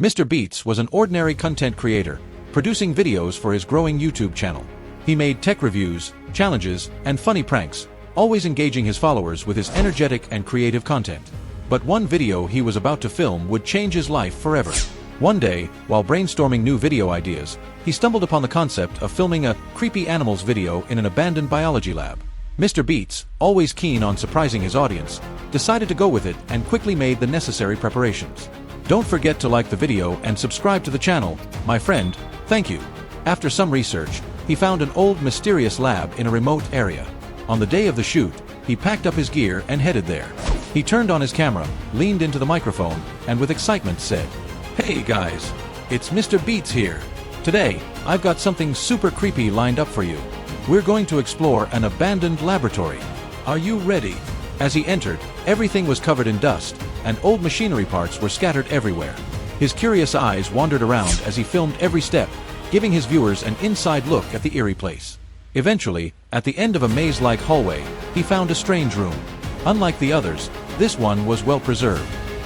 MrBeats was an ordinary content creator, producing videos for his growing YouTube channel. He made tech reviews, challenges, and funny pranks, always engaging his followers with his energetic and creative content. But one video he was about to film would change his life forever. One day, while brainstorming new video ideas, he stumbled upon the concept of filming a creepy animals video in an abandoned biology lab. MrBeats, always keen on surprising his audience, decided to go with it and quickly made the necessary preparations. Don't forget to like the video and subscribe to the channel, my friend, thank you. After some research, he found an old mysterious lab in a remote area. On the day of the shoot, he packed up his gear and headed there. He turned on his camera, leaned into the microphone, and with excitement said, "Hey guys, it's MrBeats here. Today, I've got something super creepy lined up for you. We're going to explore an abandoned laboratory. Are you ready?" As he entered, everything was covered in dust, and old machinery parts were scattered everywhere. His curious eyes wandered around as he filmed every step, giving his viewers an inside look at the eerie place. Eventually, at the end of a maze-like hallway, he found a strange room. Unlike the others, this one was well preserved.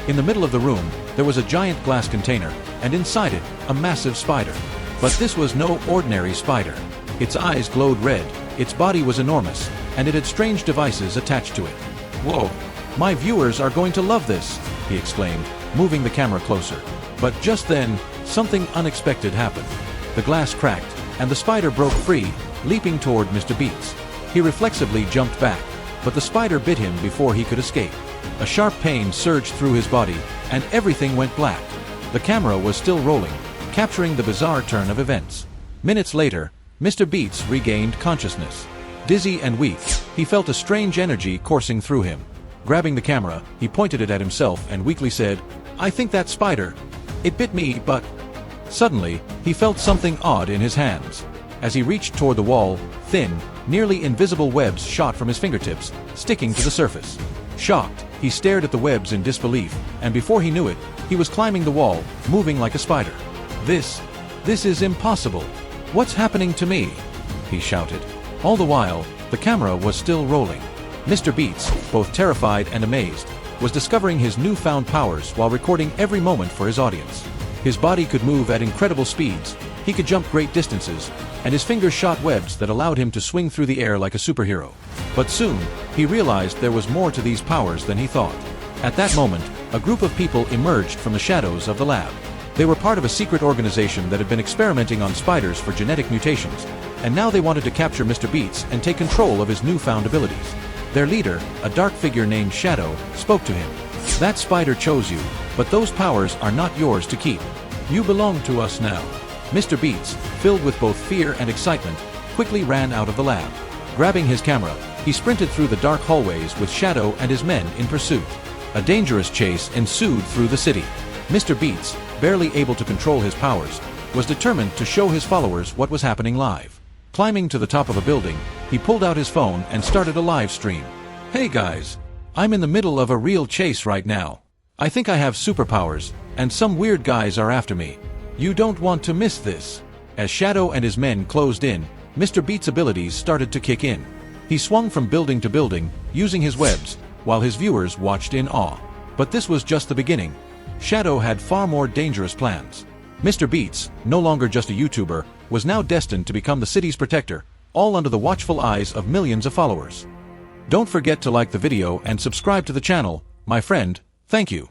In the middle of the room, there was a giant glass container, and inside it, a massive spider. But this was no ordinary spider. Its eyes glowed red, its body was enormous, and it had strange devices attached to it. "Whoa! My viewers are going to love this!" he exclaimed, moving the camera closer. But just then, something unexpected happened. The glass cracked, and the spider broke free, leaping toward MrBeats. He reflexively jumped back, but the spider bit him before he could escape. A sharp pain surged through his body, and everything went black. The camera was still rolling, capturing the bizarre turn of events. Minutes later, MrBeats regained consciousness. Dizzy and weak, he felt a strange energy coursing through him. Grabbing the camera, he pointed it at himself and weakly said, "I think that spider. It bit me, but..." Suddenly, he felt something odd in his hands. As he reached toward the wall, thin, nearly invisible webs shot from his fingertips, sticking to the surface. Shocked, he stared at the webs in disbelief, and before he knew it, he was climbing the wall, moving like a spider. This is impossible. What's happening to me?" he shouted. All the while, the camera was still rolling. MrBeats, both terrified and amazed, was discovering his newfound powers while recording every moment for his audience. His body could move at incredible speeds, he could jump great distances, and his fingers shot webs that allowed him to swing through the air like a superhero. But soon, he realized there was more to these powers than he thought. At that moment, a group of people emerged from the shadows of the lab. They were part of a secret organization that had been experimenting on spiders for genetic mutations, and now they wanted to capture MrBeats and take control of his newfound abilities. Their leader, a dark figure named Shadow, spoke to him. "That spider chose you, but those powers are not yours to keep. You belong to us now." MrBeats, filled with both fear and excitement, quickly ran out of the lab. Grabbing his camera, he sprinted through the dark hallways with Shadow and his men in pursuit. A dangerous chase ensued through the city. MrBeats, barely able to control his powers, was determined to show his followers what was happening live. Climbing to the top of a building, he pulled out his phone and started a live stream. "Hey guys, I'm in the middle of a real chase right now. I think I have superpowers, and some weird guys are after me. You don't want to miss this." As Shadow and his men closed in, MrBeats' abilities started to kick in. He swung from building to building, using his webs, while his viewers watched in awe. But this was just the beginning. Shadow had far more dangerous plans. MrBeats, no longer just a YouTuber, was now destined to become the city's protector, all under the watchful eyes of millions of followers. Don't forget to like the video and subscribe to the channel, my friend, thank you.